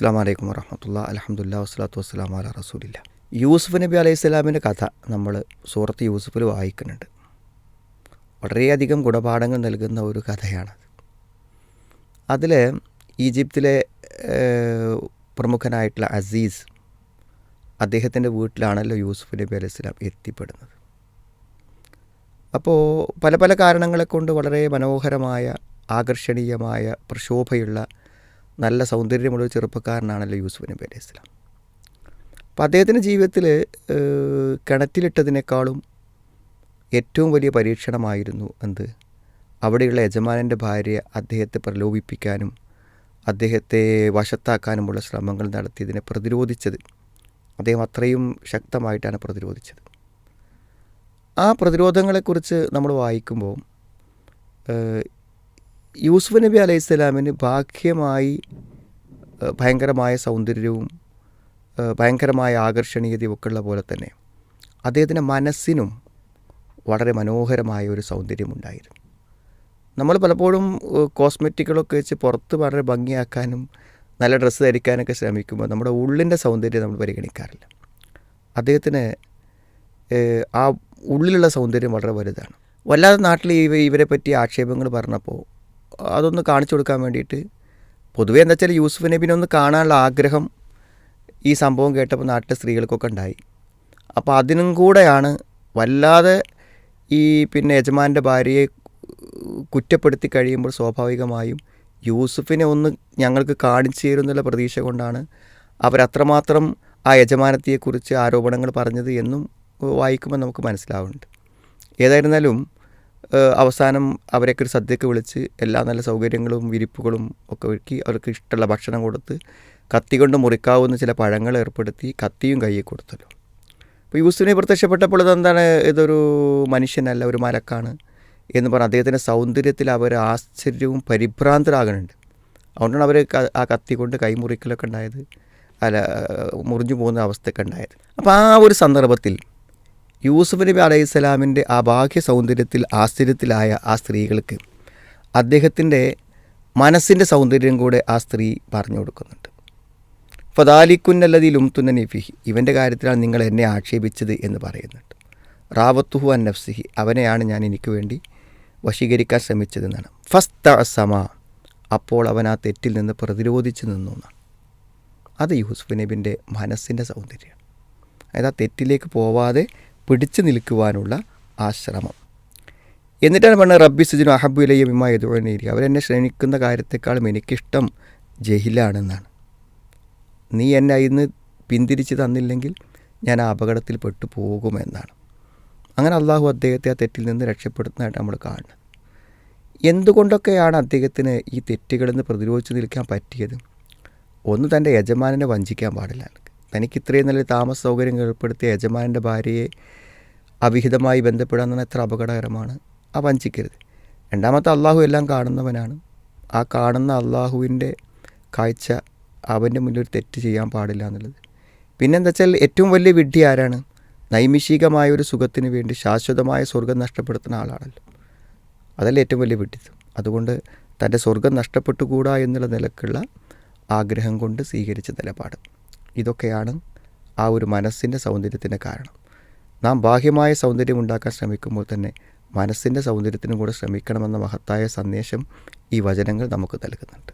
അസ്സലാമു അലൈക്കും വറഹ്മത്തുള്ളാഹി അൽഹംദുലില്ലാഹി വസ്സലാത്തു വസ്സലാമു അലാ റസൂലില്ലാഹ്. യൂസുഫ് നബി അലൈഹി സ്വലാമിൻ്റെ കഥ നമ്മൾ സൂറത്ത് യൂസുഫിൽ വായിക്കുന്നുണ്ട്. വളരെയധികം ഗുണപാഠങ്ങൾ നൽകുന്ന ഒരു കഥയാണത്. അതിൽ ഈജിപ്തിലെ പ്രമുഖനായിട്ടുള്ള അസീസ്, അദ്ദേഹത്തിൻ്റെ വീട്ടിലാണല്ലോ യൂസുഫ് നബി അലൈഹി സ്വലാം എത്തിപ്പെടുന്നത്. അപ്പോൾ പല പല കാരണങ്ങളെ കൊണ്ട് വളരെ മനോഹരമായ, ആകർഷണീയമായ, പ്രശോഭയുള്ള, നല്ല സൗന്ദര്യമുള്ള ഒരു ചെറുപ്പക്കാരനാണല്ലോ യൂസുഫ് നബി അലൈഹി സ്വലാം. അപ്പോൾ അദ്ദേഹത്തിൻ്റെ ജീവിതത്തിൽ കിണറ്റിലിട്ടതിനേക്കാളും ഏറ്റവും വലിയ പരീക്ഷണമായിരുന്നു എന്ത്? അവിടെയുള്ള യജമാനൻ്റെ ഭാര്യ അദ്ദേഹത്തെ പ്രലോഭിപ്പിക്കാനും അദ്ദേഹത്തെ വശത്താക്കാനുമുള്ള ശ്രമങ്ങൾ നടത്തിയതിനെ പ്രതിരോധിച്ചത്. അദ്ദേഹം അത്രയും ശക്തമായിട്ടാണ് പ്രതിരോധിച്ചത്. ആ പ്രതിരോധങ്ങളെക്കുറിച്ച് നമ്മൾ വായിക്കുമ്പോൾ യൂസുഫ് നബി അലൈഹി സ്വലാമിന് ബാഹ്യമായി ഭയങ്കരമായ സൗന്ദര്യവും ഭയങ്കരമായ ആകർഷണീയതയും ഒക്കെ ഉള്ള പോലെ തന്നെ അദ്ദേഹത്തിൻ്റെ മനസ്സിനും വളരെ മനോഹരമായ ഒരു സൗന്ദര്യമുണ്ടായിരുന്നു. നമ്മൾ പലപ്പോഴും കോസ്മെറ്റിക്കുകളൊക്കെ വെച്ച് പുറത്ത് വളരെ ഭംഗിയാക്കാനും നല്ല ഡ്രസ്സ് ധരിക്കാനൊക്കെ ശ്രമിക്കുമ്പോൾ നമ്മുടെ ഉള്ളിൻ്റെ സൗന്ദര്യം നമ്മൾ പരിഗണിക്കാറില്ല. അദ്ദേഹത്തിന് ആ ഉള്ളിലുള്ള സൗന്ദര്യം വളരെ വലുതാണ്. വല്ലാതെ നാട്ടിൽ ഇവരെ പറ്റി ആക്ഷേപങ്ങൾ പറഞ്ഞപ്പോൾ അതൊന്ന് കാണിച്ചു കൊടുക്കാൻ വേണ്ടിയിട്ട്, പൊതുവേ എന്താ വെച്ചാൽ യൂസുഫ് നബിനെ ഒന്ന് കാണാനുള്ള ആഗ്രഹം ഈ സംഭവം കേട്ടപ്പോൾ നാട്ടിലെ സ്ത്രീകൾക്കൊക്കെ ഉണ്ടായി. അപ്പോൾ അതിനും കൂടെയാണ് വല്ലാതെ ഈ യജമാൻ്റെ ഭാര്യയെ കുറ്റപ്പെടുത്തി കഴിയുമ്പോൾ സ്വാഭാവികമായും യൂസുഫിനെ ഒന്ന് ഞങ്ങൾക്ക് കാണിച്ചു തരുന്നുള്ള പ്രതീക്ഷ കൊണ്ടാണ് അവരത്രമാത്രം ആ യജമാനത്തെക്കുറിച്ച് ആരോപണങ്ങൾ പറഞ്ഞത് എന്നും വായിക്കുമ്പോൾ നമുക്ക് മനസ്സിലാവുന്നുണ്ട്. ഏതായിരുന്നാലും അവസാനം അവരൊക്കെ ഒരു സദ്യക്ക് വിളിച്ച് എല്ലാ നല്ല സൗകര്യങ്ങളും വിരിപ്പുകളും ഒക്കെ ഒരുക്കി അവർക്ക് ഇഷ്ടമുള്ള ഭക്ഷണം കൊടുത്ത് കത്തി കൊണ്ട് മുറിക്കാവുന്ന ചില പഴങ്ങൾ ഏർപ്പെടുത്തി കത്തിയും കയ്യിൽ കൊടുത്തല്ലോ. അപ്പോൾ യൂസുഫിനെ പ്രത്യക്ഷപ്പെട്ടപ്പോൾ ഇതെന്താണ്, ഇതൊരു മനുഷ്യനല്ല, ഒരു മലക്കാണ് എന്ന് പറഞ്ഞ് അദ്ദേഹത്തിൻ്റെ സൗന്ദര്യത്തിൽ അവർ ആശ്ചര്യവും പരിഭ്രാന്തരാകുന്നുണ്ട്. അതുകൊണ്ടാണ് അവർ ആ കത്തി കൊണ്ട് കൈമുറിക്കലൊക്കെ ഉണ്ടായത്, മുറിഞ്ഞു പോകുന്ന അവസ്ഥയൊക്കെ ഉണ്ടായത്. അപ്പോൾ ആ ഒരു സന്ദർഭത്തിൽ യൂസുഫ് നബി അലൈഹി സ്വലാമിൻ്റെ ആ ബാഹ്യ സൗന്ദര്യത്തിൽ ആശ്ചര്യത്തിലായ ആ സ്ത്രീകൾക്ക് അദ്ദേഹത്തിൻ്റെ മനസ്സിൻ്റെ സൗന്ദര്യം കൂടെ ആ സ്ത്രീ പറഞ്ഞു കൊടുക്കുന്നുണ്ട്. ഫദാലിക്കുന്നല്ലതി ലുംതുന്നനി ഫിഹി, ഇവൻ്റെ കാര്യത്തിലാണ് നിങ്ങൾ എന്നെ ആക്ഷേപിച്ചത് എന്ന് പറയുന്നുണ്ട്. റാവത്തുഹു അൻ നഫ്സിഹി, അവനെയാണ് ഞാൻ എനിക്ക് വേണ്ടി വശീകരിക്കാൻ ശ്രമിച്ചതെന്നാണ്. ഫസ്തഅസമ, അപ്പോൾ അവൻ ആ തെറ്റിൽ നിന്ന് പ്രതിരോധിച്ച് നിന്നു എന്നാണ്. അത് യൂസുഫ് നബിൻ്റെ മനസ്സിൻ്റെ സൗന്ദര്യമാണ്. അതായത് ആ തെറ്റിലേക്ക് പോവാതെ പിടിച്ചു നിൽക്കുവാനുള്ള ആ ശ്രമം. എന്നിട്ടാണ് പറഞ്ഞത് റബ്ബി സുജിനു അഹബു ഇലയ്യ മിമ്മാ യദുഊനീ, അവരെന്നെ ശ്രമിക്കുന്ന കാര്യത്തെക്കാളും എനിക്കിഷ്ടം ജഹിലാണെന്നാണ്. നീ എന്നെ ഇന്ന് പിന്തിരിച്ച് തന്നില്ലെങ്കിൽ ഞാൻ ആ അപകടത്തിൽ പെട്ടു പോകുമെന്നാണ്. അങ്ങനെ അള്ളാഹു അദ്ദേഹത്തെ ആ തെറ്റിൽ നിന്ന് രക്ഷപ്പെടുത്തുന്നതായിട്ട് നമ്മൾ കാണുന്നത്. എന്തുകൊണ്ടൊക്കെയാണ് അദ്ദേഹത്തിന് ഈ തെറ്റുകളിൽ നിന്ന് പ്രതിരോധിച്ച് നിൽക്കാൻ പറ്റിയത്? ഒന്ന്, തൻ്റെ യജമാനനെ വഞ്ചിക്കാൻ പാടില്ല. തനിക്ക് ഇത്രയും നല്ല താമസ സൗകര്യങ്ങൾ ഏർപ്പെടുത്തിയ യജമാനൻ്റെ ഭാര്യയെ അവിഹിതമായി ബന്ധപ്പെടാൻ എത്ര അപകടകരമാണ്. ആ വഞ്ചിക്കരുത്. രണ്ടാമത്തെ, അള്ളാഹു എല്ലാം കാണുന്നവനാണ്. ആ കാണുന്ന അള്ളാഹുവിൻ്റെ കാഴ്ച, അവൻ്റെ മുന്നിൽ ഒരു തെറ്റ് ചെയ്യാൻ പാടില്ല എന്നുള്ളത്. പിന്നെന്താ വെച്ചാൽ ഏറ്റവും വലിയ വിഡ്ഢി ആരാണ്? നൈമിഷികമായ ഒരു സുഖത്തിന് വേണ്ടി ശാശ്വതമായ സ്വർഗം നഷ്ടപ്പെടുത്തുന്ന ആളാണല്ലോ. അതല്ലേ ഏറ്റവും വലിയ വിഡ്ഢിത്തം. അതുകൊണ്ട് തൻ്റെ സ്വർഗം നഷ്ടപ്പെട്ടുകൂടാ എന്നുള്ള നിലക്കുള്ള ആഗ്രഹം കൊണ്ട് സ്വീകരിച്ച നിലപാട്, ഇതൊക്കെയാണ് ആ ഒരു മനസ്സിൻ്റെ സൗന്ദര്യത്തിൻ്റെ കാരണം. നാം ബാഹ്യമായ സൗന്ദര്യം ഉണ്ടാക്കാൻ ശ്രമിക്കുമ്പോൾ തന്നെ മനസ്സിൻ്റെ സൗന്ദര്യത്തിനും കൂടെ ശ്രമിക്കണമെന്ന മഹത്തായ സന്ദേശം ഈ വചനങ്ങൾ നമുക്ക് നൽകുന്നുണ്ട്.